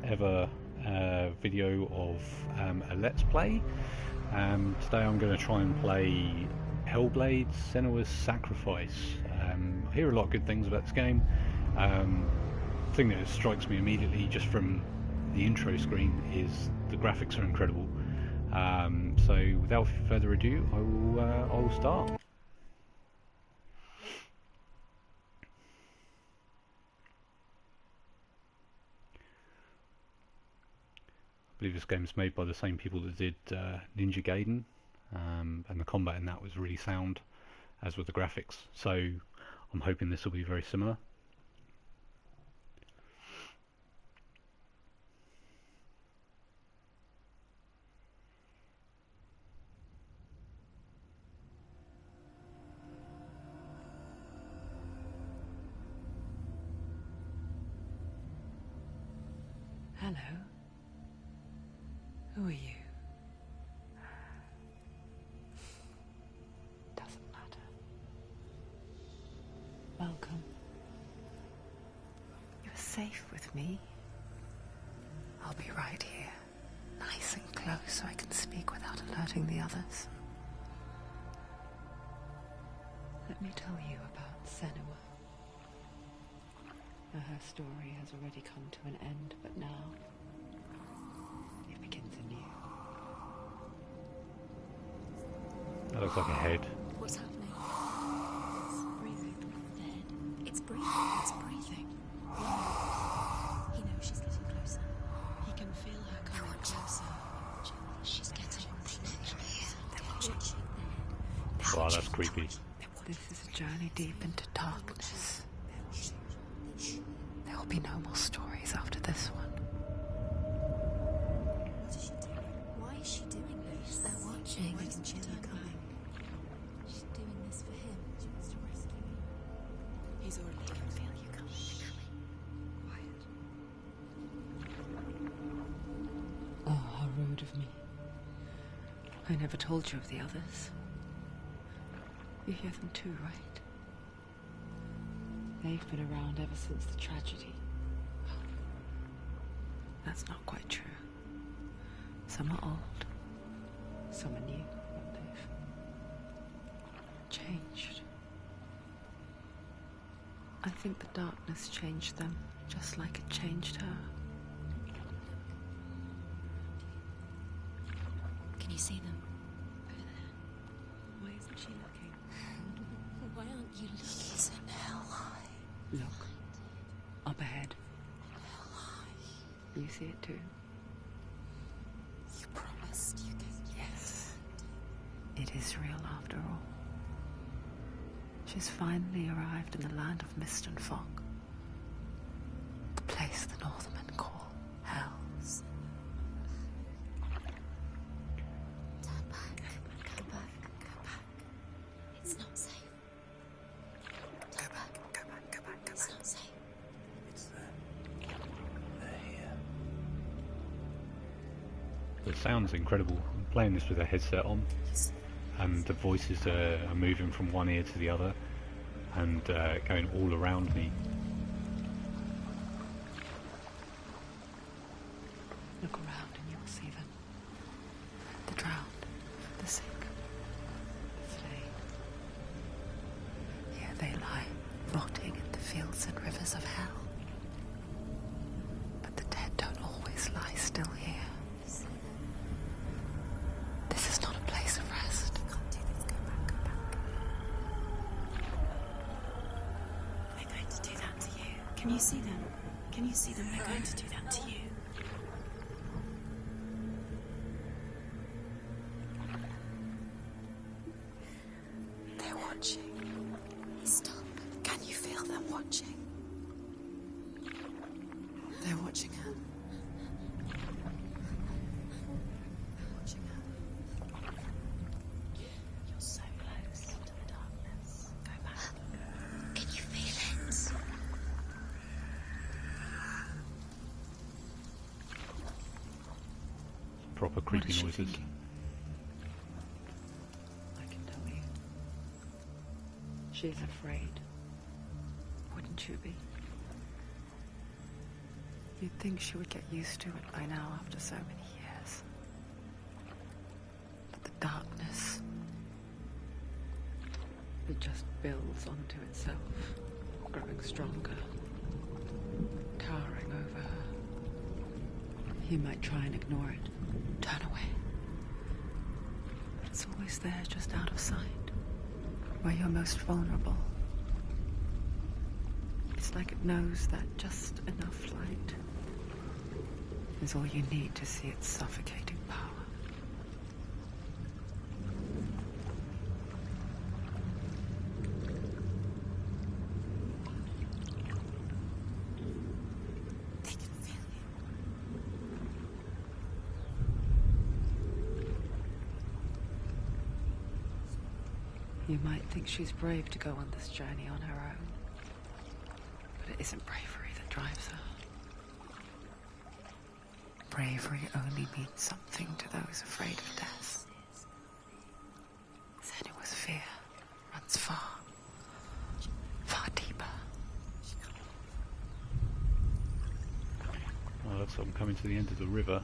ever video of a Let's Play. Today I'm going to try and play Hellblade: Senua's Sacrifice. I hear a lot of good things about this game. The thing that strikes me immediately just from the intro screen is the graphics are incredible. So without further ado, I will start. I believe this game is made by the same people that did Ninja Gaiden, and the combat in that was really sound, as with the graphics. So I'm hoping this will be very similar. Hello. Who are you? Doesn't matter. Welcome. You're safe with me. I'll be right here, nice and close so I can speak without alerting the others. Let me tell you about Senua. Her story has already come to an end, but now it begins anew. That looks like a head. What's happening? It's breathing. Dead. It's breathing. It's breathing. He knows she's getting closer. He can feel her coming closer. She's getting closer. Wow, that's creepy. This is a journey deep into darkness. There will be no more stories after this one. What is she doing? Why is she doing this? They're watching. Why isn't she coming? She's doing this for him. She wants to rescue him. He's already can feel you coming. Quiet. Oh, how rude of me. I never told you of the others. You hear them too, right? They've been around ever since the tragedy. That's not quite true. Some are old, some are new, but they've changed. I think the darkness changed them, just like it changed her. Can you see them? Over there. Why isn't she looking? Why aren't you looking? He's in hell high. Look, up ahead. Hell high. You see it too? You promised you could. Yes. It is real after all. She's finally arrived in the land of mist and fog. The place the Northmen call hell. Turn back. Go back. Go back. It's not safe. Go back, go back, go back, go It's back. not safe. It's there. They're here. The sound's incredible. I'm playing this with a headset on, and the voices are moving from one ear to the other and going all around me. Look around and you will see them. The drowned, the sick, the slain. Here they lie, rotting in the fields and rivers of hell. But the dead don't always lie still here. This is not a place of rest. You can't do this. Go back. Go back. They're going to do that to you. Can you see them? Can you see them? They're going to do that to you. They're watching. Stop. Can you feel them watching? They're watching her. They're watching her. You're so close to the darkness. Go back. Can you feel it? Proper creepy What is she noises. thinking? I can tell you. She's afraid. Wouldn't you be? You'd think she would get used to it by now after so many years. But the darkness, it just builds onto itself, growing stronger, towering over her. You might try and ignore it, turn away. But it's always there, just out of sight, where you're most vulnerable. It's like it knows that just enough light is all you need to see its suffocating power. They can feel you. You might think she's brave to go on this journey on her own. But it isn't bravery that drives her. Bravery only means something to those afraid of death. Senua's fear runs far, far deeper. Oh, looks like I'm coming to the end of the river.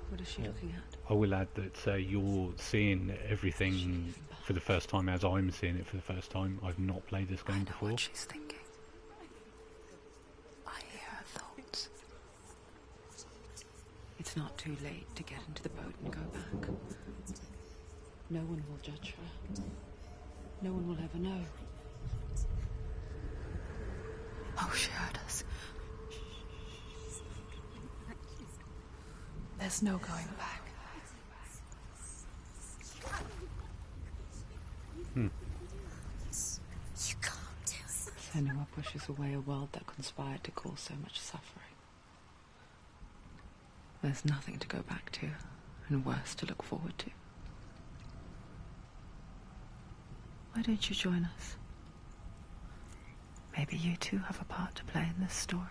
What is she looking at? I will add that you're seeing everything for the first time as I'm seeing it for the first time. I've not played this I game know before. what she's thinking. I hear her thoughts. It's not too late to get into the boat and go back. No one will judge her. No one will ever know. Oh, she heard us. There's no going back. You can't do it. Senua pushes away a world that conspired to cause so much suffering. There's nothing to go back to, and worse to look forward to. Why don't you join us? Maybe you too have a part to play in this story.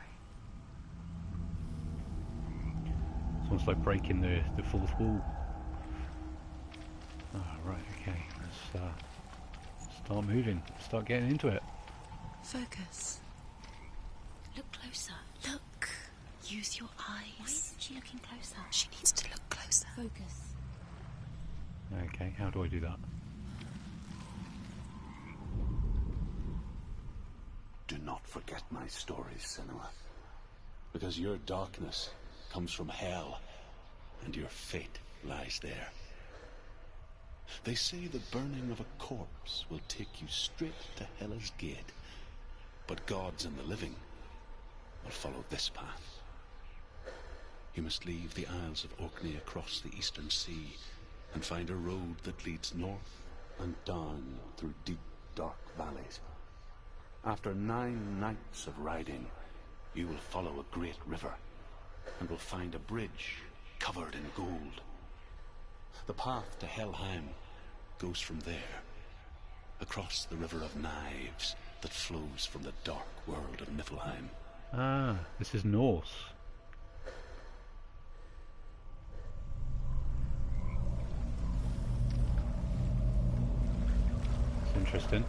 It's almost like breaking the fourth wall. Oh, right, okay. Let's start moving. Start getting into it. Focus. Look closer. Look. Use your eyes. Why isn't she looking closer? She needs to look closer. Focus. Okay, how do I do that? Do not forget my stories, Senua. Because your darkness comes from hell, and your fate lies there. They say the burning of a corpse will take you straight to Hela's gate, but gods and the living will follow this path. You must leave the Isles of Orkney across the eastern sea and find a road that leads north and down through deep, dark valleys. After 9 nights of riding, you will follow a great river and will find a bridge covered in gold. The path to Helheim goes from there, across the river of knives that flows from the dark world of Niflheim. Ah, this is Norse. It's interesting.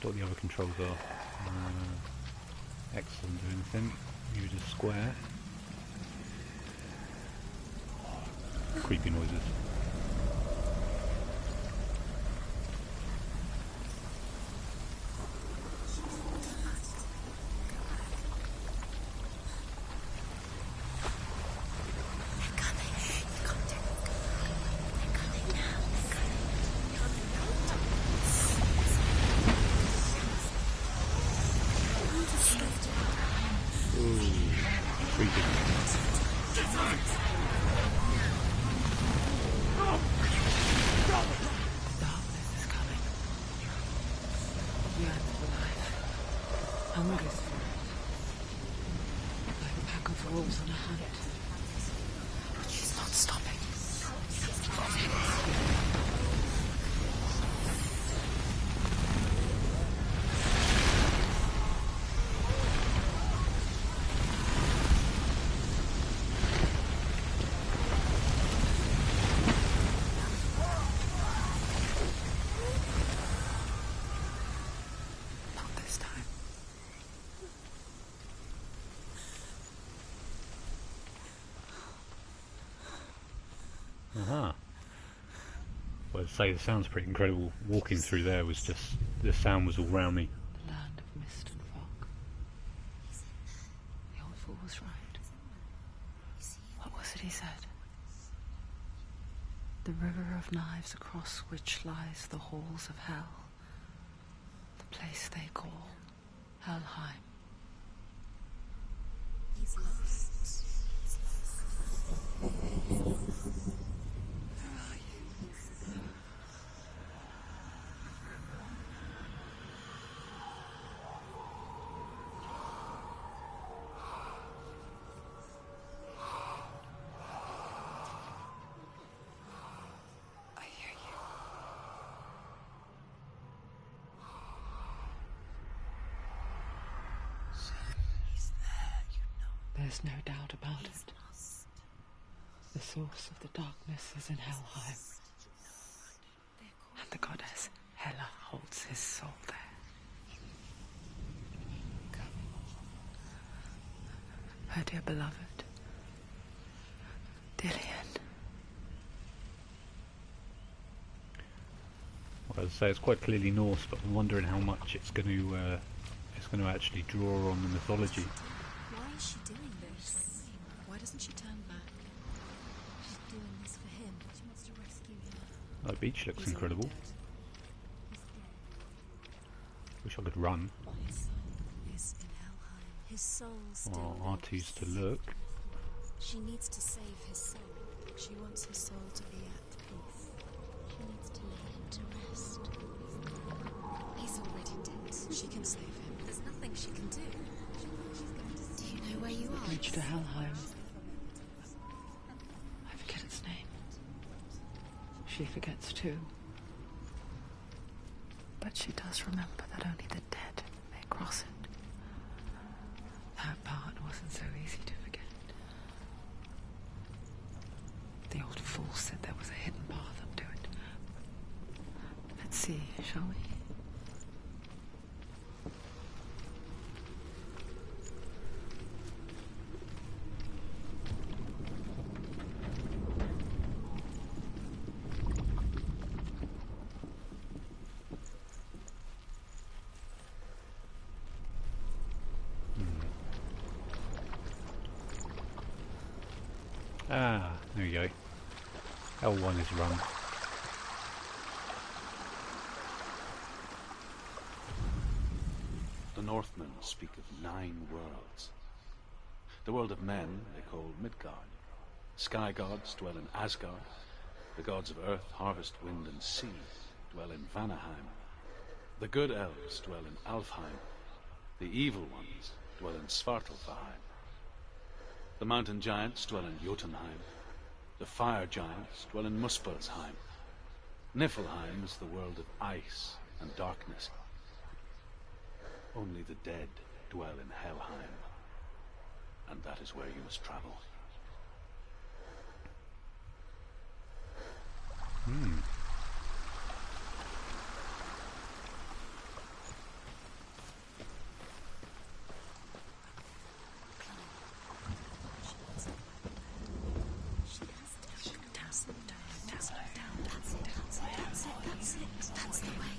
What the other controls are. X doesn't do anything. Use a square. Creepy noises. Creepy. Darkness is coming. The earth is alive. Hungers for it. wolves on a hunt. But she's not stopping. Not this time. Aha. Well, I'd say the sound's pretty incredible. Walking through there was just, the sound was all round me. The land of mist and fog. The old fool was right. What was it he said? The river of knives across which lies the halls of hell. The place they call Helheim. He's lost. Where are you? I hear you. He's there, you know. There's no doubt about He's it. lost. The source of the darkness is in Helheim, They're called and the goddess Hela holds his soul there. Her dear beloved, Dillian. Well, I'd say it's quite clearly Norse, but I'm wondering how much it's going to actually draw on the mythology. Why is she doing this? Why doesn't she turn back? She's doing this for him. She wants to rescue him. That beach looks He's already incredible. dead. He's dead. Wish I could run. His soul is in Helheim. His soul still Oh, R2's to look. She needs to save his soul. She wants his soul to be at peace. She needs to lay him to rest. He's already dead. She can save him. There's nothing she can do. Do you know where you are? Bridge to Helheim. I forget its name. She forgets too. But she does remember that only the dead may cross it. That part wasn't so easy to forget. The old fool said there was a hidden path up to it. Let's see, shall we? Ah, there we go. L1 is run. The Northmen speak of 9 worlds. The world of men they call Midgard. Sky gods dwell in Asgard. The gods of earth, harvest, wind and sea dwell in Vanaheim. The good elves dwell in Alfheim. The evil ones dwell in Svartalfheim. The mountain giants dwell in Jotunheim. The fire giants dwell in Muspelheim. Niflheim is the world of ice and darkness. Only the dead dwell in Helheim. And that is where you must travel. That's the way.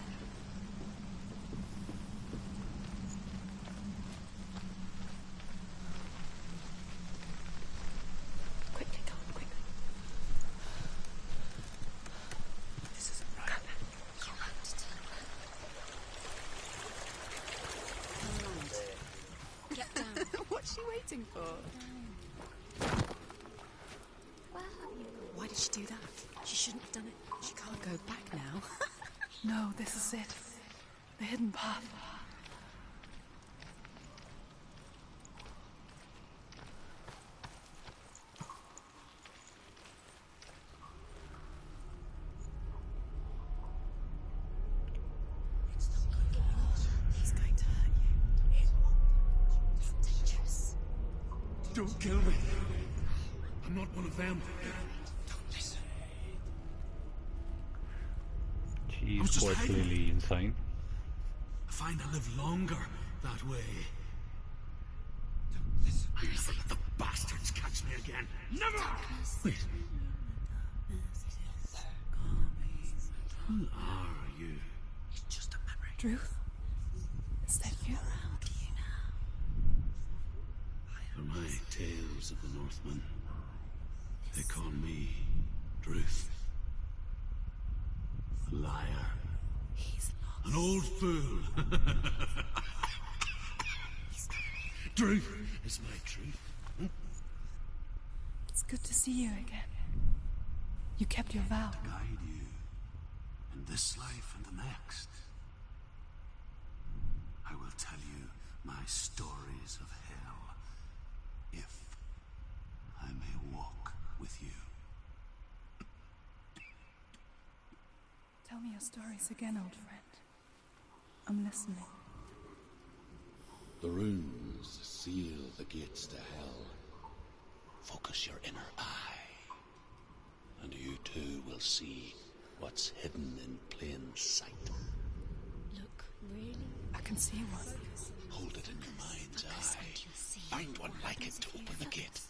Quickly, come on, quickly. This isn't right. You have to turn around. Get down. What's she waiting for? Where have you gone? Why did she do that? She shouldn't have done it. She can't go back now. No, this is it. The hidden path. Don't kill me. I'm not one of them. Don't listen. She's quite clearly insane. I find I live longer that way. Don't listen. I never let the bastards catch me again. Never! Wait. Who are you? It's just a memory. Druth? Is that you? For my tales of the Northmen, they call me Druth. A liar. An old fool. Druth is my truth. It's good to see you again. You kept your vow. To guide you in this life and the next. I will tell you my stories of hell, if I may walk with you. Tell me your stories again, old friend. I'm listening. The runes seal the gates to hell. Focus your inner eye, and you too will see what's hidden in plain sight. Look, really? I can see one. Hold it in your mind's eye. Find one like it to open the gate.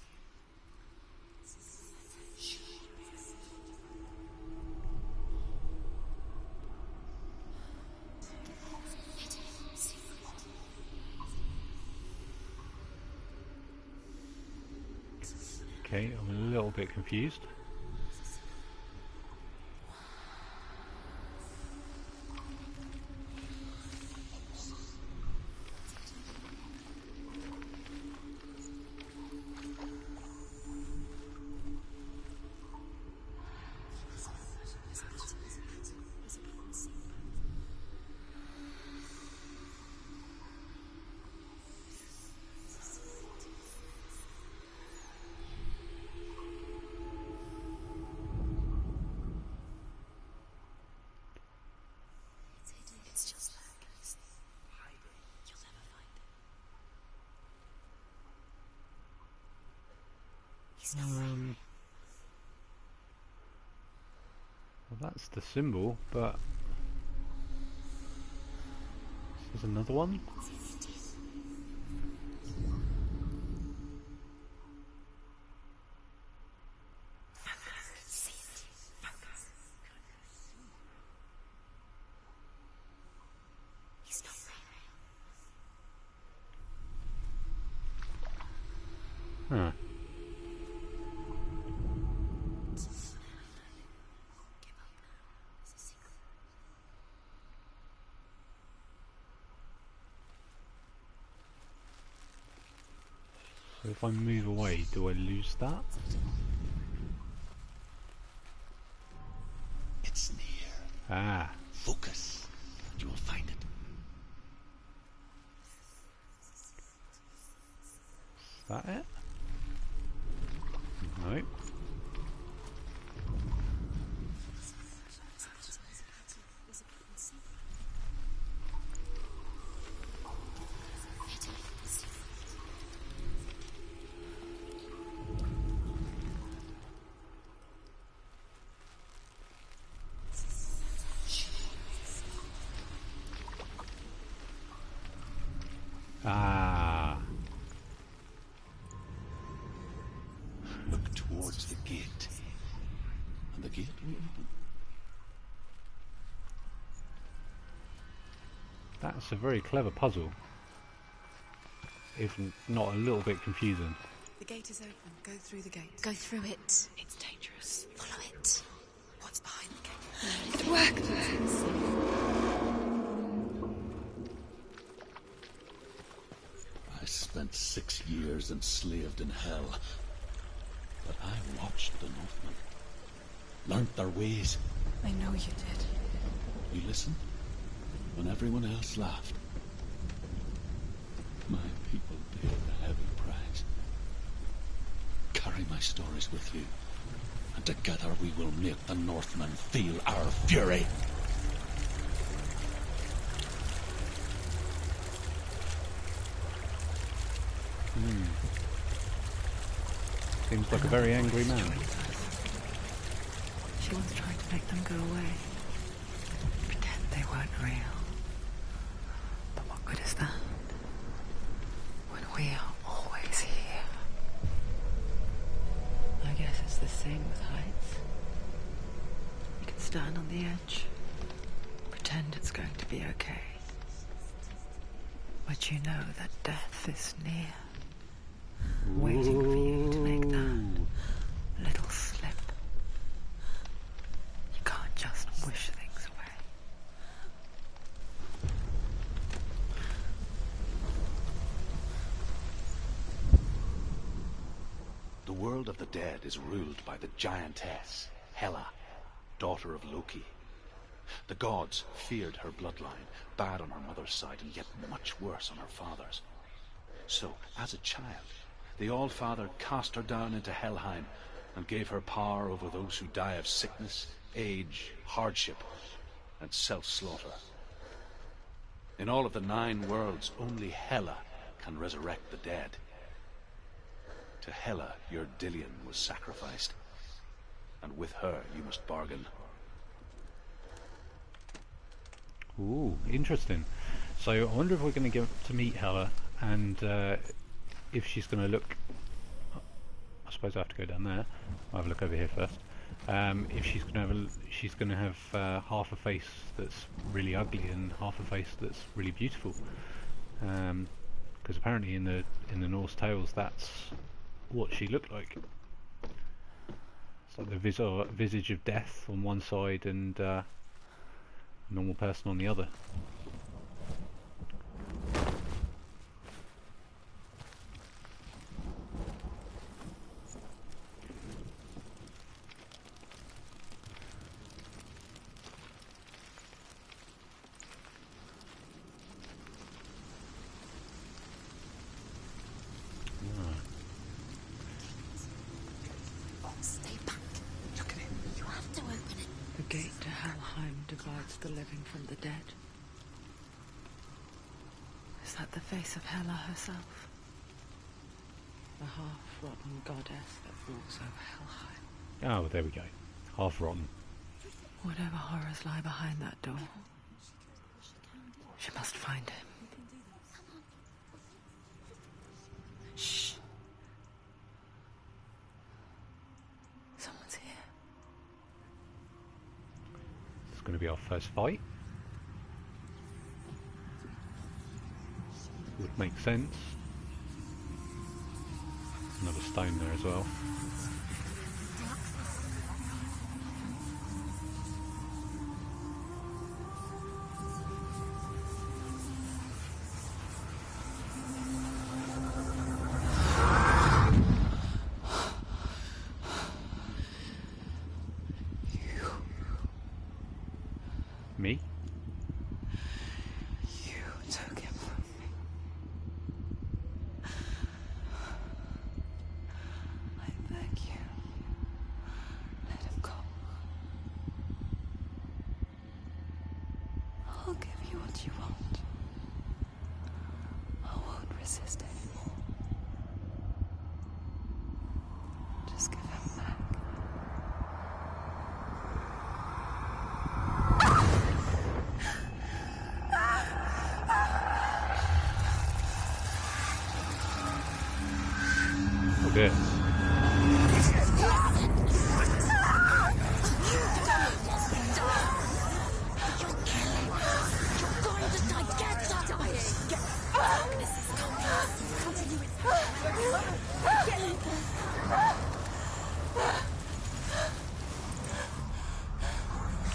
Okay, I'm a little bit confused. It's just like you'll never find it. He's not right. Well, that's the symbol, but there's another one. Huh. So if I move away, do I lose that? It's near. Ah. Focus, and you will find it. Is that it? No. Ah. Look towards the gate, and the gate will open. That's a very clever puzzle, if not a little bit confusing. The gate is open. Go through the gate. Go through it. It's dangerous. Follow it. What's behind the gate? It worked! I spent 6 years enslaved in hell, but I watched the Northmen, learnt their ways. I know you did. We listened when everyone else laughed. My people paid a heavy price. Carry my stories with you, and together we will make the Northmen feel our fury. Seems like a very angry man. She was trying to make them go away. Pretend they weren't real. But what good is that? When we are always here. I guess it's the same with heights. You can stand on the edge. Pretend it's going to be okay. But you know that death is near. Waiting for you to make that little slip. You can't just wish things away. The world of the dead is ruled by the giantess, Hela, daughter of Loki. The gods feared her bloodline, bad on her mother's side and yet much worse on her father's. So, as a child, the All-Father cast her down into Helheim and gave her power over those who die of sickness, age, hardship, and self-slaughter. In all of the 9 worlds, only Hela can resurrect the dead. To Hela, your Dillion was sacrificed, and with her you must bargain. Ooh, interesting. So I wonder if we're going to get to meet Hela, and if she's going to look... I suppose I have to go down there. I'll have a look over here first. If she's going to have half a face that's really ugly and half a face that's really beautiful. Because apparently in the Norse tales that's what she looked like. It's like the visage of death on one side and a normal person on the other. Stay back. Look at it. You have to open it. The gate to Helheim divides the living from the dead. Is that the face of Hela herself? The half-rotten goddess that rules over Helheim. Oh, there we go. Half rotten. Whatever horrors lie behind that door, she must find him. Shh. Someone's here. It's going to be our first fight. Would make sense. Another stone there as well. Me? You took him from me. I beg you, let him go. I'll give you what you want. I won't resist anymore. Just give him back. Okay.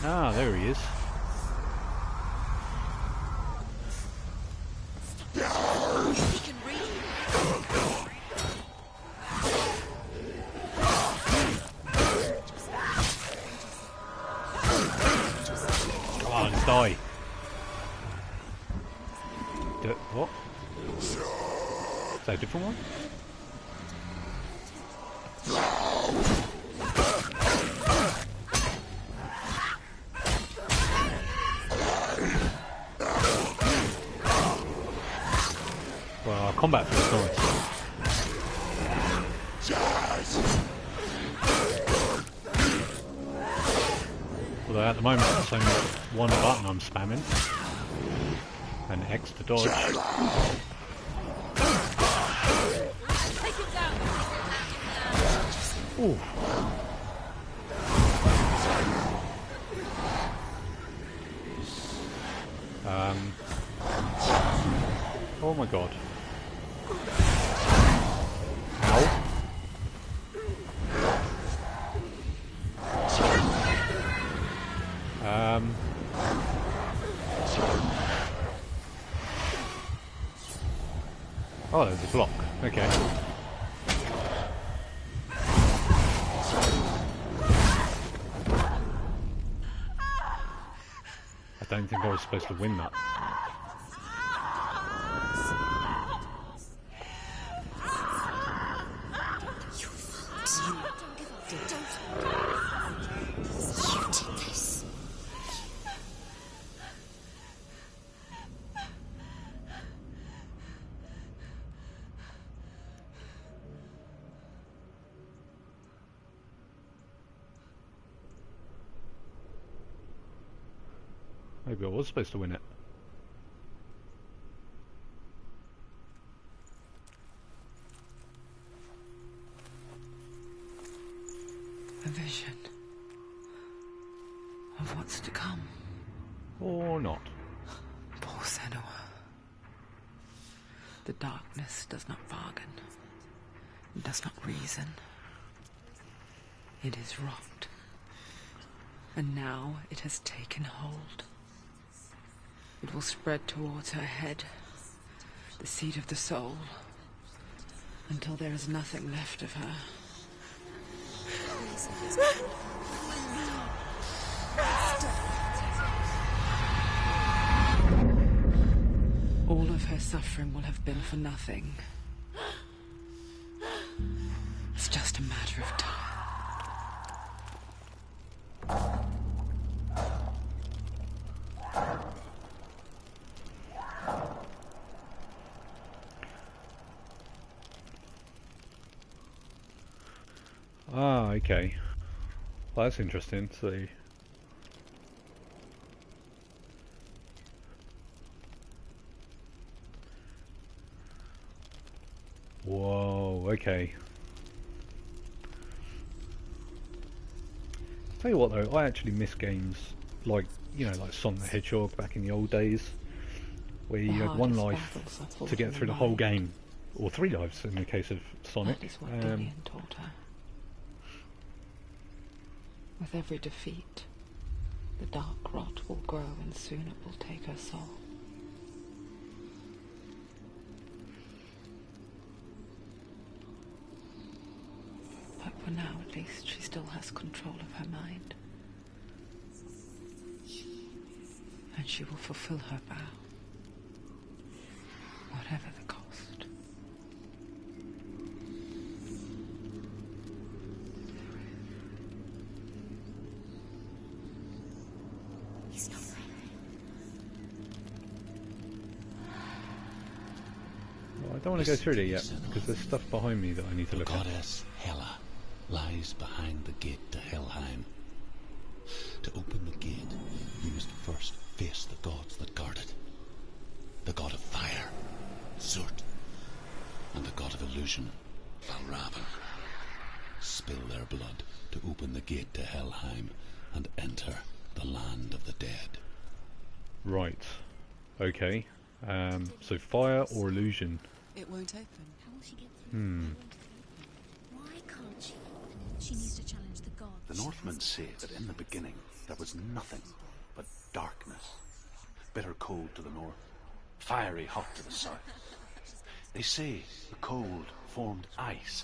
Ah, there he is. Come on, die. What? Is that a different one? Well, our combat feels nice. Although at the moment it's only one button I'm spamming. And X to dodge. Ooh. Oh my god. Ow. Oh, there's a block. Okay. I don't think I was supposed to win that. Maybe I was supposed to win it. A vision of what's to come. Or not. Poor Senua. The darkness does not bargain. It does not reason. It is rot. And now it has taken hold. It will spread towards her head, the seat of the soul, until there is nothing left of her. All of her suffering will have been for nothing. It's just a matter of time. Ah, okay. Well, that's interesting. So, whoa, okay. Tell you what though, I actually miss games like, you know, like Sonic the Hedgehog back in the old days, where you had one life to get through the whole game, or 3 lives in the case of Sonic. That is what Dillian taught her. With every defeat, the dark rot will grow and soon it will take her soul. But for now, at least, she still has control of her mind. And she will fulfill her vow, whatever the cost. I don't want to go through there yet, because there's stuff behind me that I need to look at. Goddess Hela lies behind the gate to Helheim. To open the gate, you must first face the gods that guard it. The god of fire, Zurt, and the god of illusion, Valravan. Spill their blood to open the gate to Helheim and enter the land of the dead. Right. Okay. So fire or illusion? It won't open. How will she get through? Why can't she? She needs to challenge the gods. The Northmen say that in the beginning there was nothing but darkness. Bitter cold to the north, fiery hot to the south. They say the cold formed ice,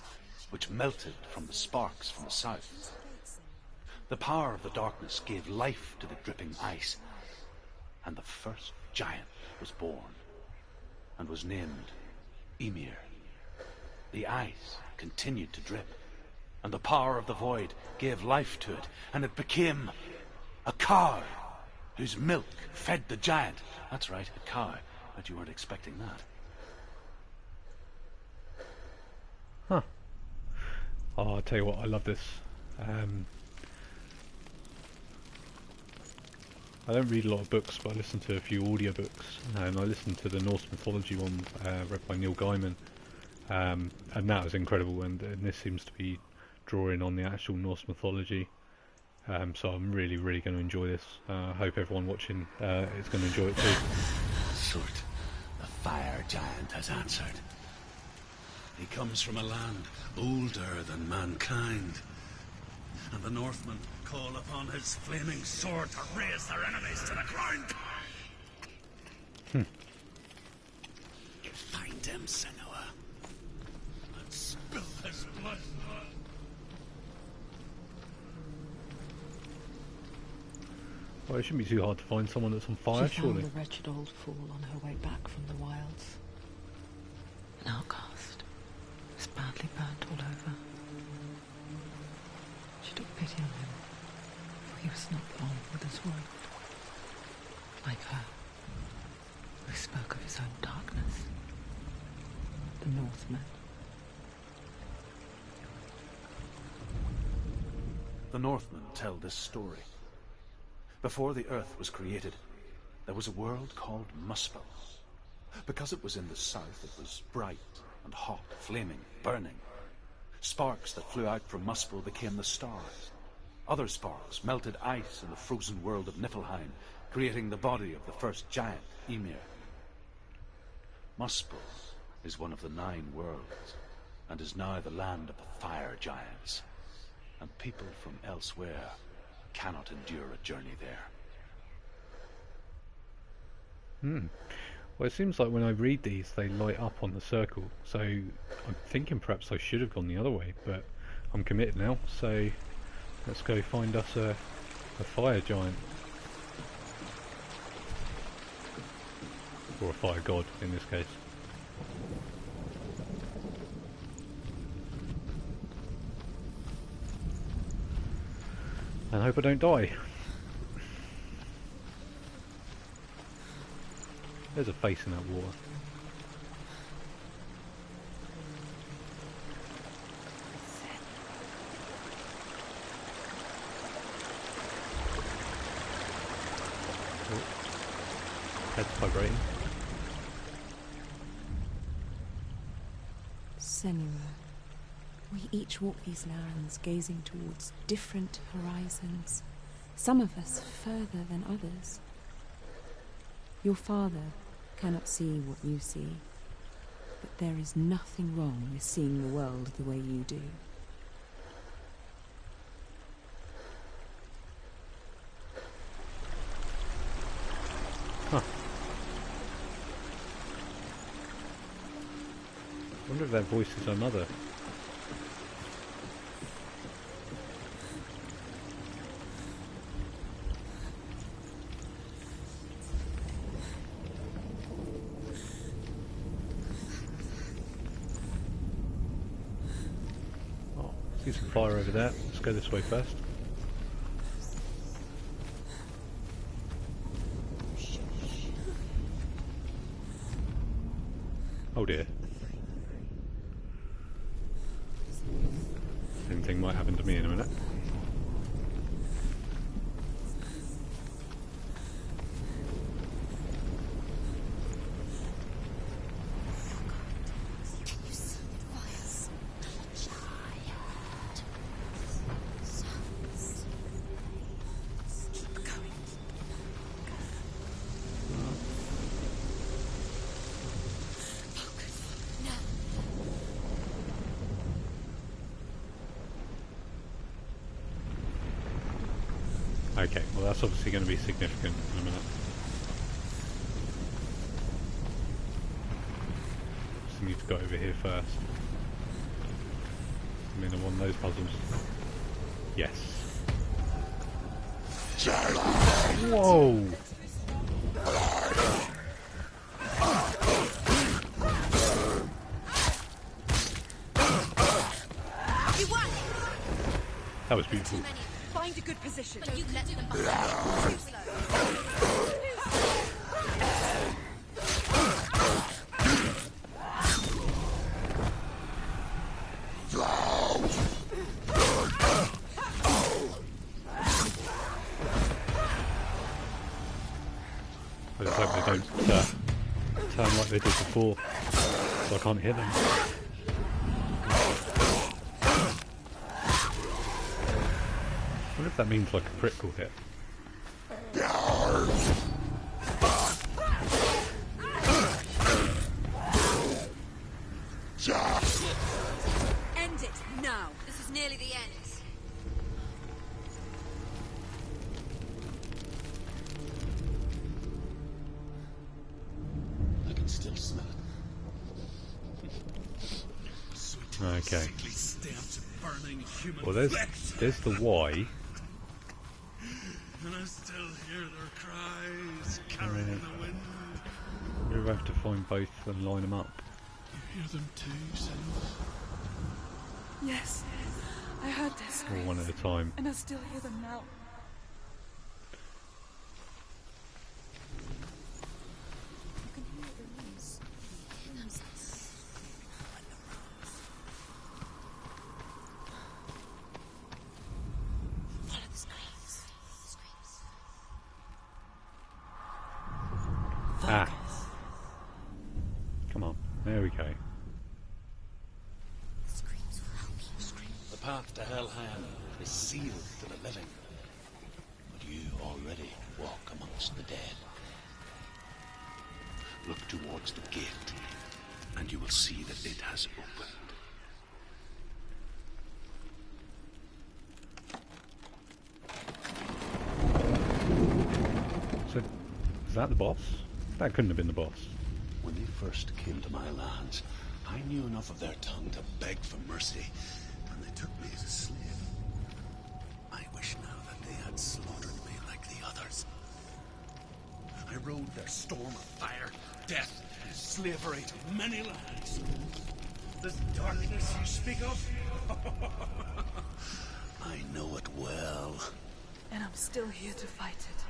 which melted from the sparks from the south. The power of the darkness gave life to the dripping ice, and the first giant was born, and was named Ymir. The ice continued to drip, and the power of the void gave life to it, and it became a cow, whose milk fed the giant. That's right, a cow. Bet you weren't expecting that. Huh. Oh, I'll tell you what, I love this. I don't read a lot of books, but I listen to a few audiobooks, and I listened to the Norse mythology one read by Neil Gaiman, and that was incredible. And this seems to be drawing on the actual Norse mythology, so I'm really going to enjoy this. I hope everyone watching is going to enjoy it too. Surt, the fire giant, has answered. He comes from a land older than mankind, and the Northmen call upon his flaming sword to raise their enemies to the ground. Find him, Senua, and spill his blood. Well, it shouldn't be too hard to find someone that's on fire, She found surely. the wretched old fool on her way back from the wilds. An outcast. Was badly burnt all over. She took pity on him, for he was not long with this world. Like her, who spoke of his own darkness. The Northmen. The Northmen tell this story. Before the earth was created, there was a world called Muspel. Because it was in the south, it was bright and hot, flaming, burning. Sparks that flew out from Muspel became the stars. Other sparks melted ice in the frozen world of Niflheim, creating the body of the first giant, Ymir. Muspel is one of the 9 worlds, and is now the land of the fire giants. And people from elsewhere cannot endure a journey there. Well, it seems like when I read these, they light up on the circle, so I'm thinking perhaps I should have gone the other way, but I'm committed now, so let's go find us a fire giant. Or a fire god, in this case. And I hope I don't die. There's a face in that water. Oh. Head's vibrating. Senua, we each walk these lands gazing towards different horizons, some of us further than others. Your father cannot see what you see, but there is nothing wrong with seeing the world the way you do. Huh. I wonder if that voice is her mother. See some fire over there. Let's go this way first. Oh dear. Same thing might happen to me in a minute. Okay, well that's obviously going to be significant in a minute. Just need to go over here first. I'm in one of those puzzles. Yes. Whoa! That was beautiful. Find a good position. But you let them behind. Too slow. they did before, so I can't hit them. I wonder if that means like a critical hit. End it now. This is nearly the end. I can still smell it. Okay. Stamped, burning human Well, flesh. there's the Y. And I still hear their cries carried in the wind. We'll have to find both and line them up. You hear them too, Senua? Yes, I heard this. Or one at a time. And I still hear them now. You can hear the rooms. Follow the screams. Ah. Come on. There we go. The screams will help you. The path to Helheim is sealed to the living. But you already walk amongst the dead. Look towards the gate, and you will see that it has opened. So, is that the boss? That couldn't have been the boss. When they first came to my lands, I knew enough of their tongue to beg for mercy, and they took me as a slave. I wish now that they had slaughtered me like the others. I rode their storm of fire, death, and slavery to many lands. This darkness you speak of? I know it well. And I'm still here to fight it.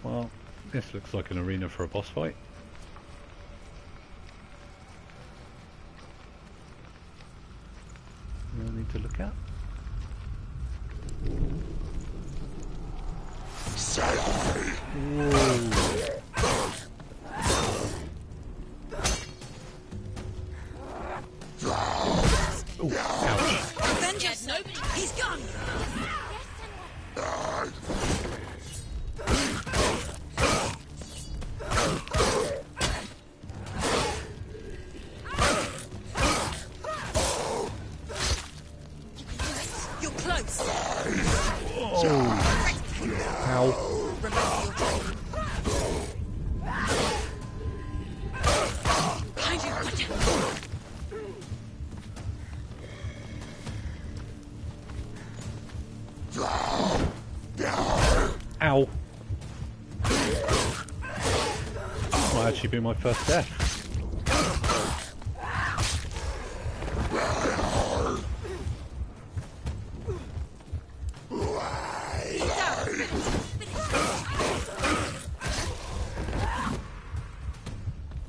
Well, this looks like an arena for a boss fight. We'll need to look at. Whoa. Ouch. Vengeance! He's gone! You're close! Ow. Remember your training. Behind you! Ow. Might actually be my first death.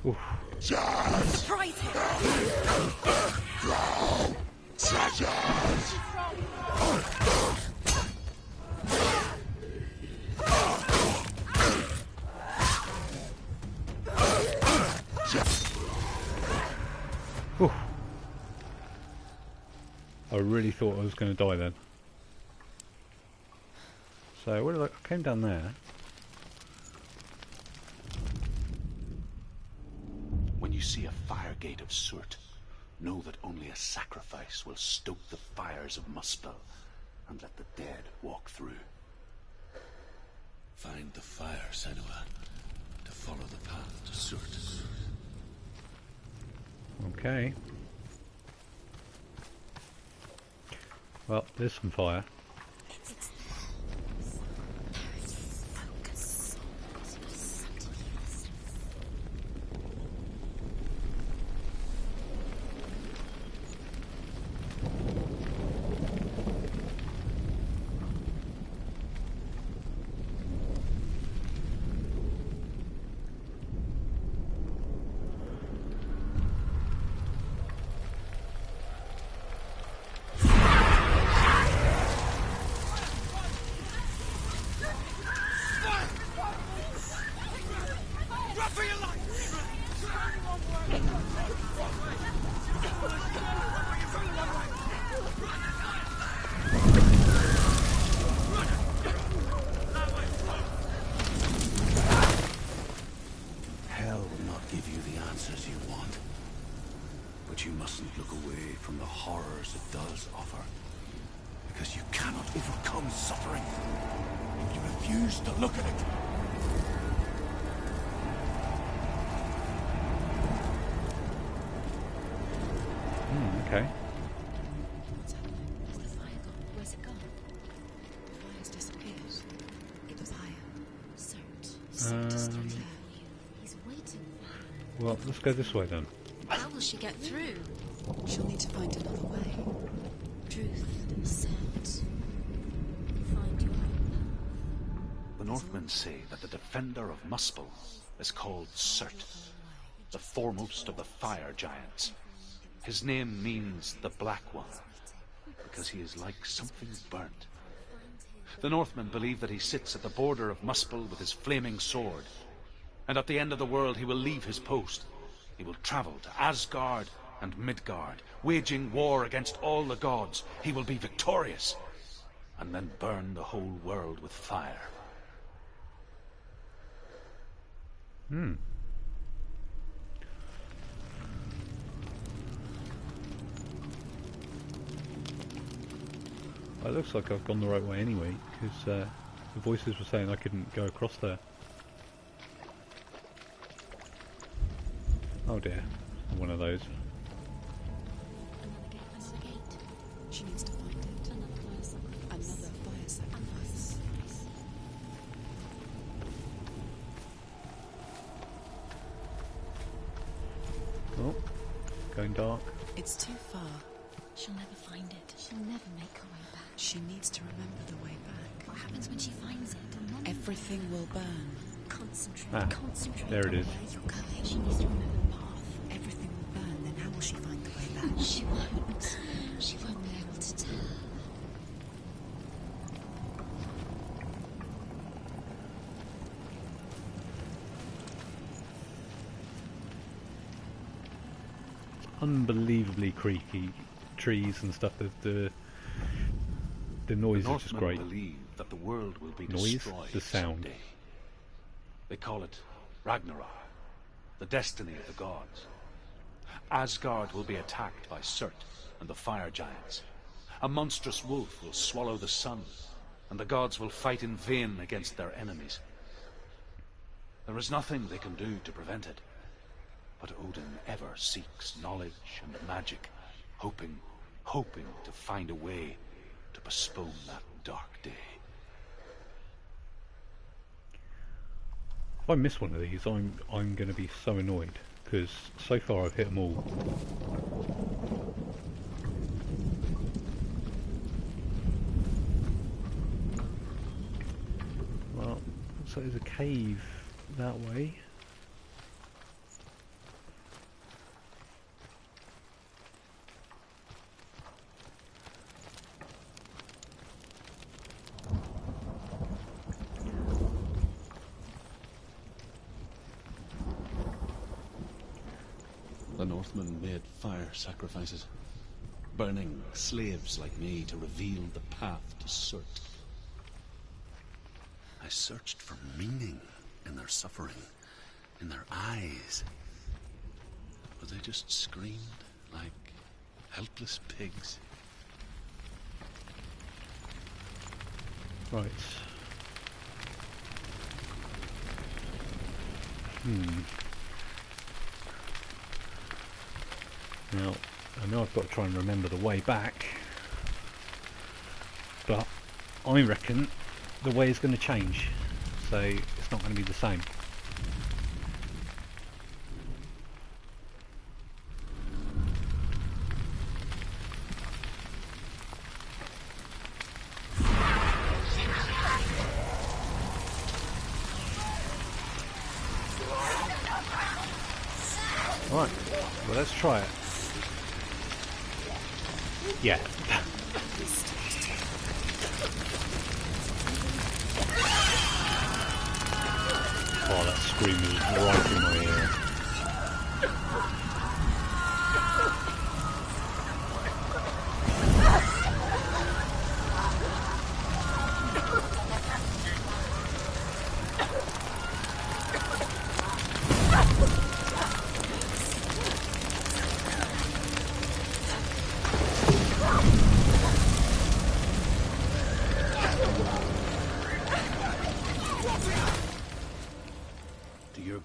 Oof. Surprise him! Oof. I really thought I was going to die then. So where did I came down there. When you see a fire gate of soot, know that only a sacrifice will stoke the fires of Muspel and let the dead walk through. Find the fire, Senua, to follow the path to soot. Okay. Well, there's some fire. Because you cannot overcome suffering if you refuse to look at it. Okay. What's happening? Where's the fire gone? Where's it gone? The fire's disappeared. It was higher. Cert is through there. He's waiting for her. Well, let's go this way then. How will she get through? She'll need to find another way. Truth, Cert. Find your own. The Northmen say that the defender of Muspel is called Cert, the foremost of the fire giants. His name means the Black One, because he is like something burnt. The Northmen believe that he sits at the border of Muspel with his flaming sword, and at the end of the world he will leave his post. He will travel to Asgard and Midgard, waging war against all the gods. He will be victorious, and then burn the whole world with fire. It looks like I've gone the right way anyway, because the voices were saying I couldn't go across there. Oh dear, one of those. Another gate. Another gate. She needs to find it. Another fire sacrifice. Oh, going dark. It's too far. She'll never find it. She'll never make her way back. She needs to remember the way back. What happens when she finds it? Everything will burn. Concentrate. Concentrate. There it is. On where you're going. She needs to remember the path. Everything will burn, then how will she find the way back? She won't. She won't be able to tell. Unbelievably creaky trees and stuff. The noise is just Northmen great. believe that the world will be Noise, destroyed the sound. someday. They call it Ragnarok, the destiny of the gods. Asgard will be attacked by Cert and the fire giants. A monstrous wolf will swallow the sun, and the gods will fight in vain against their enemies. There is nothing they can do to prevent it, but Odin ever seeks knowledge and magic, hoping to find a way to postpone that dark day. If I miss one of these, I'm going to be so annoyed, because so far I've hit them all. Well, looks like there's a cave that way. The Northmen made fire sacrifices, burning slaves like me to reveal the path to Cert. I searched for meaning in their suffering, in their eyes. But they just screamed like helpless pigs. Right. Now, I know I've got to try and remember the way back, but I reckon the way is going to change, so it's not going to be the same. Right, well, let's try it. Yeah. Oh, that scream is right in my ear.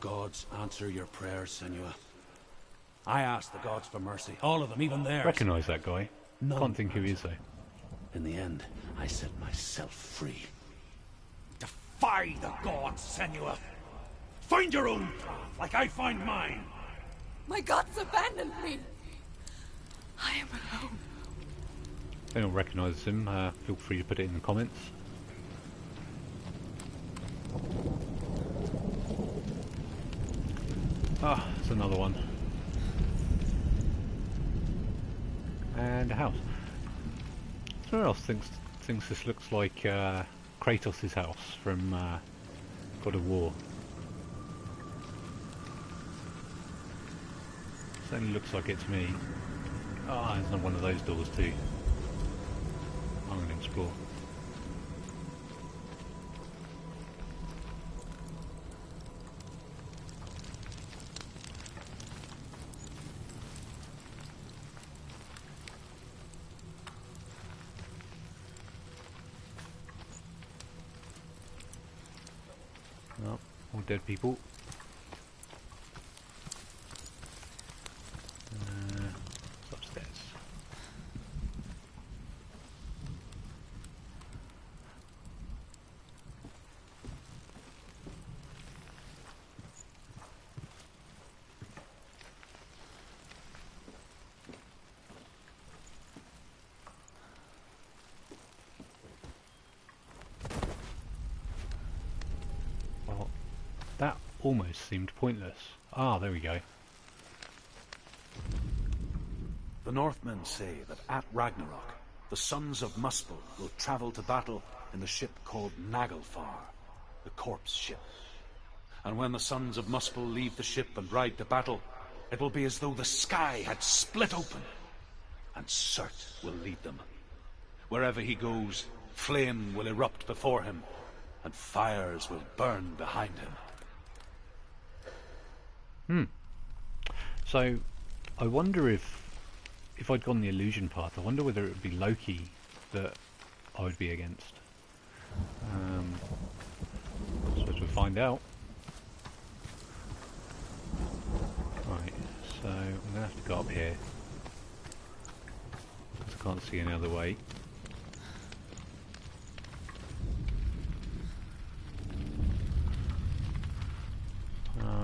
gods answer your prayers, Senua. I asked the gods for mercy, all of them, even theirs. Recognise that guy. None Can't think who he is though. In the end, I set myself free. Defy the gods, Senua! Find your own path, like I find mine! My gods abandoned me! I am alone. If anyone recognises him, feel free to put it in the comments. Ah, it's another one. And a house. Someone else thinks this looks like Kratos' house from God of War. Certainly looks like it to me. Ah, there's not one of those doors too. I'm going to explore. Oh, all dead people. It's upstairs. Well, that almost seemed pointless. Ah, there we go. The Northmen say that at Ragnarok, the sons of Muspel will travel to battle in the ship called Naglfar, the corpse ship. And when the sons of Muspel leave the ship and ride to battle, it will be as though the sky had split open, and Surt will lead them. Wherever he goes, flame will erupt before him, and fires will burn behind him. So, I wonder if I'd gone the illusion path, I wonder whether it would be Loki that I would be against. I suppose we'll find out. Right, so I'm going to have to go up here. Because I can't see any other way.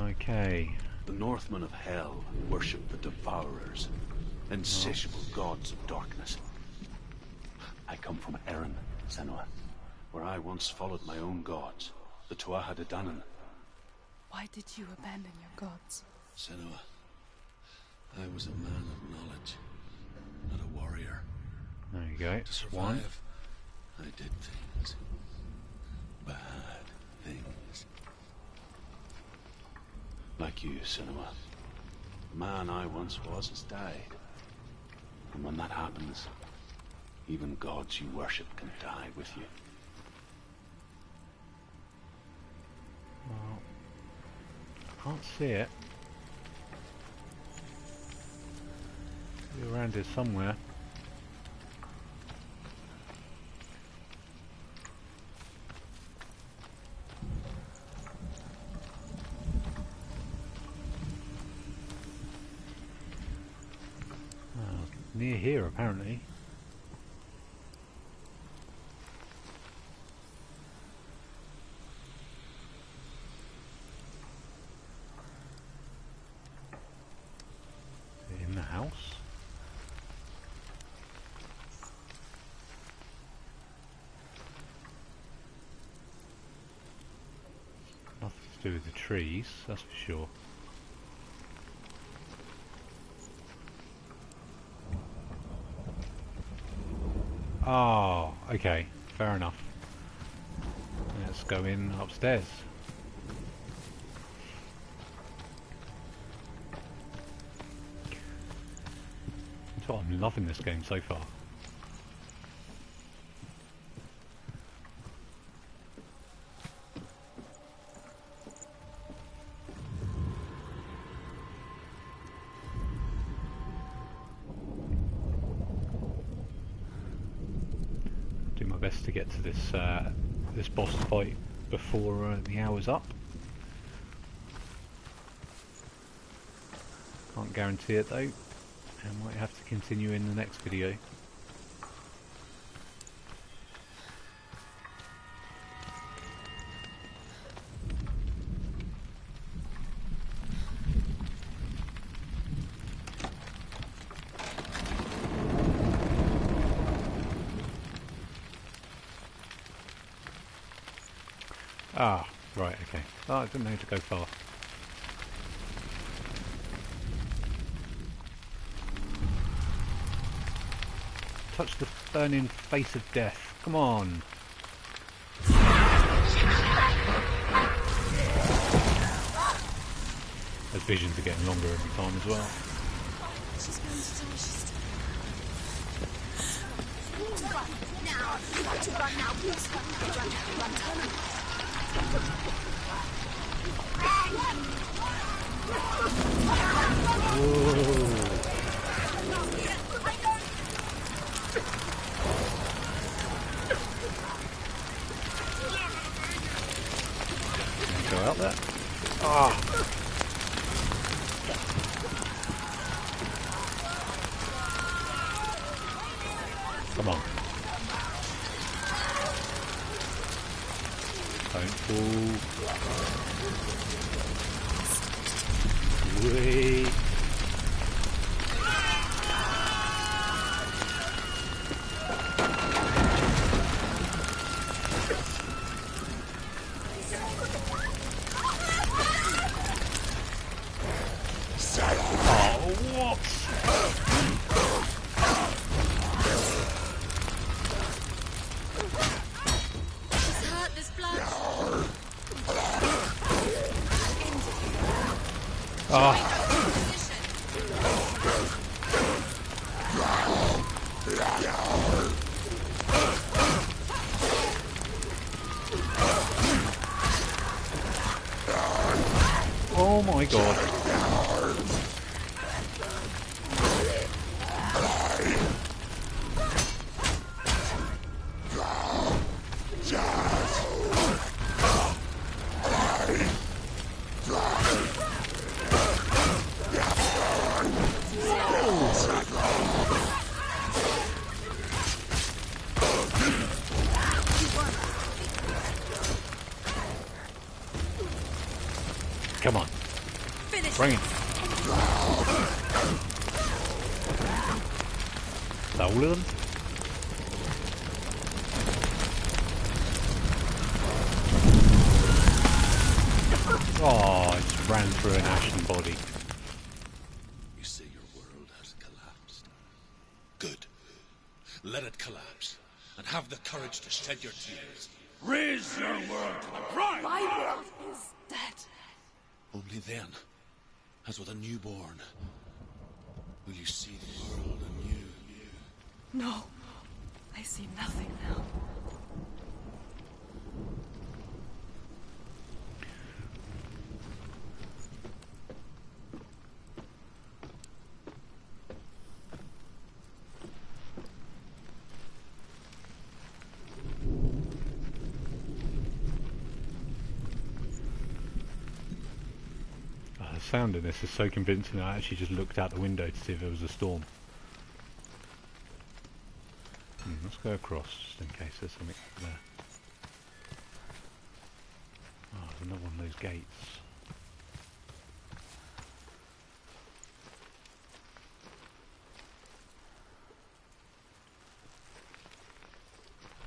Okay. The Northmen of Hell worship the Devourers, insatiable gods of darkness. I come from Erin, Senua, where I once followed my own gods, the Tuatha De Danann. Why did you abandon your gods? Senua, I was a man of knowledge, not a warrior. There you go. To One. survive, I did things. Bad things. Like you, Senua. The man I once was has died. And when that happens, even gods you worship can die with you. Well, I can't see it. Be around here somewhere. Near here, apparently. In the house? Nothing to do with the trees, that's for sure. Oh, okay, fair enough. Let's go in upstairs. So I'm loving this game so far. Do my best to get to this boss fight before the hour's up. Can't guarantee it though. I might have to continue in the next video. Ah, right, okay. Oh, I didn't know to go far. Touch the burning face of death. Come on. Those visions are getting longer every time as well. She's going to die. She's now. You got to run now. Please run now. Run now. Whoa. Go out there. Ah. Come on. Don't fall. Wait. Oh my god. Come on. Bring it. Is that all of them? Oh, I just ran through an ashen body. You say your world has collapsed. Good. Let it collapse, and have the courage to shed your tears. Raise your world to the prime! My world is dead. Only then, as with a newborn, will you see the world anew. No, I see nothing now. The sound in this is so convincing. I actually just looked out the window to see if there was a storm. Let's go across just in case there's something there. Oh, there's another one of those gates.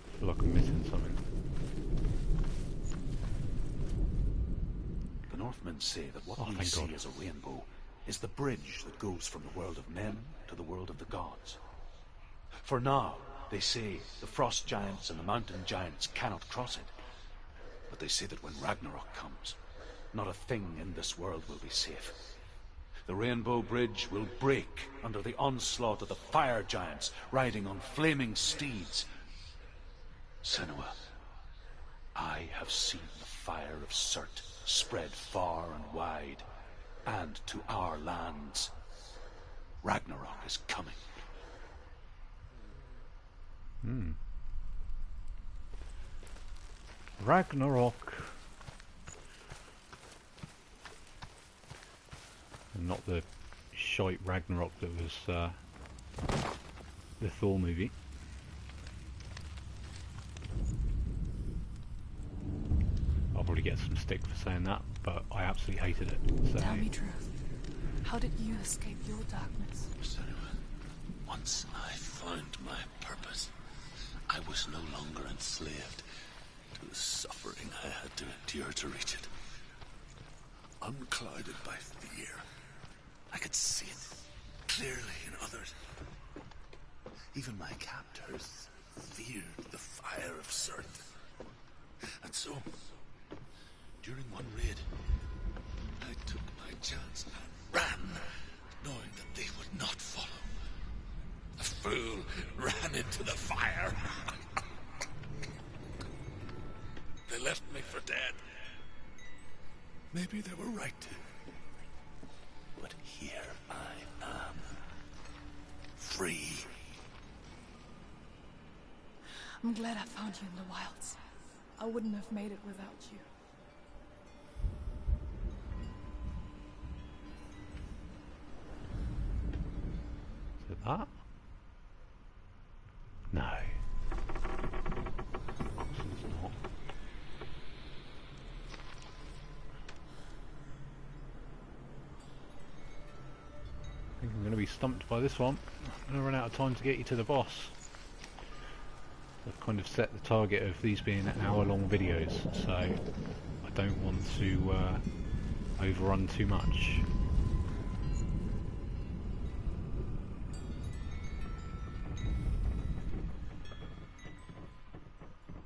I feel like I'm missing something. The Northmen say that what we thank see God. as a rainbow is the bridge that goes from the world of men to the world of the gods. For now, they say the frost giants and the mountain giants cannot cross it. But they say that when Ragnarok comes, not a thing in this world will be safe. The rainbow bridge will break under the onslaught of the fire giants riding on flaming steeds. Senua, I have seen the fire of Surt spread far and wide, and to our lands. Ragnarok is coming. Ragnarok. And not the shite Ragnarok that was the Thor movie. I'll probably get some stick for saying that, but I absolutely hated it. So. Tell me truth. How did you escape your darkness? Senua, once I found my purpose, I was no longer enslaved to the suffering I had to endure to reach it. Unclouded by fear, I could see it clearly in others. Even my captors feared the fire of Surt. And so, during one raid, I took my chance and ran, knowing that they would not follow. The fool ran into the fire. They left me for dead. Maybe they were right to. But here I am. Free. I'm glad I found you in the wilds. I wouldn't have made it without you. Is it that? No. It's not. I think I'm going to be stumped by this one. I'm going to run out of time to get you to the boss. I've kind of set the target of these being hour-long videos, so I don't want to overrun too much.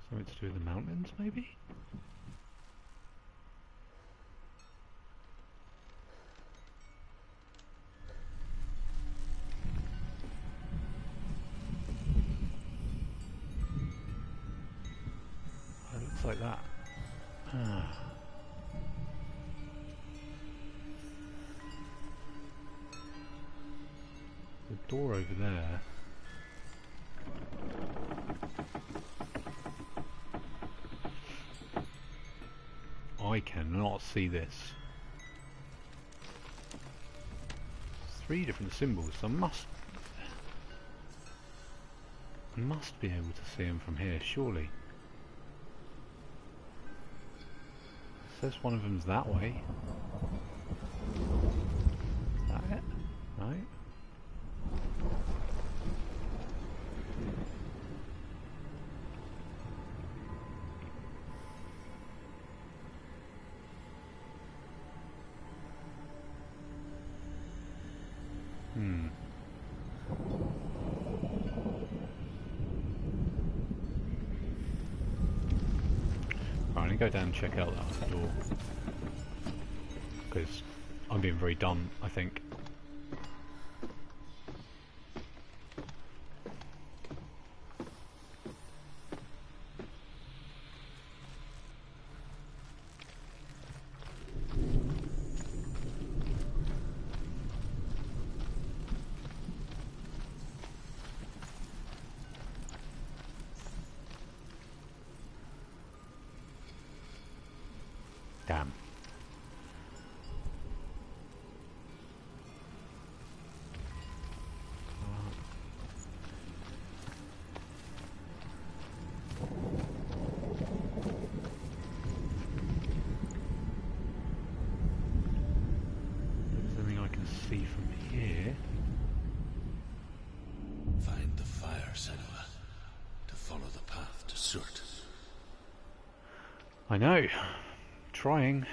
Something to do with the mountains, maybe? It looks like that. Ah. The door over there. I cannot see this. 3 different symbols. I must be able to see them from here, surely. It says one of them's that way. Is that it? Right. Right, I'm going to go down and check out that door. Because I'm being very dumb, I think. Damn. There's something I can see from here. Find the fire, Senua, to follow the path to Surt. I know. Trying.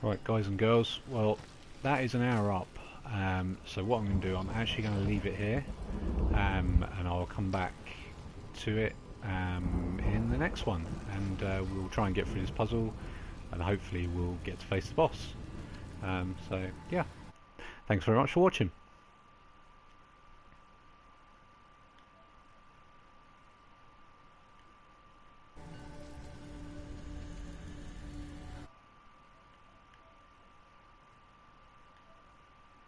Right, guys and girls, well, that is an hour up, so what I'm going to do, I'm actually going to leave it here, and I'll come back to it in the next one, and we'll try and get through this puzzle, and hopefully we'll get to face the boss. So yeah, thanks very much for watching.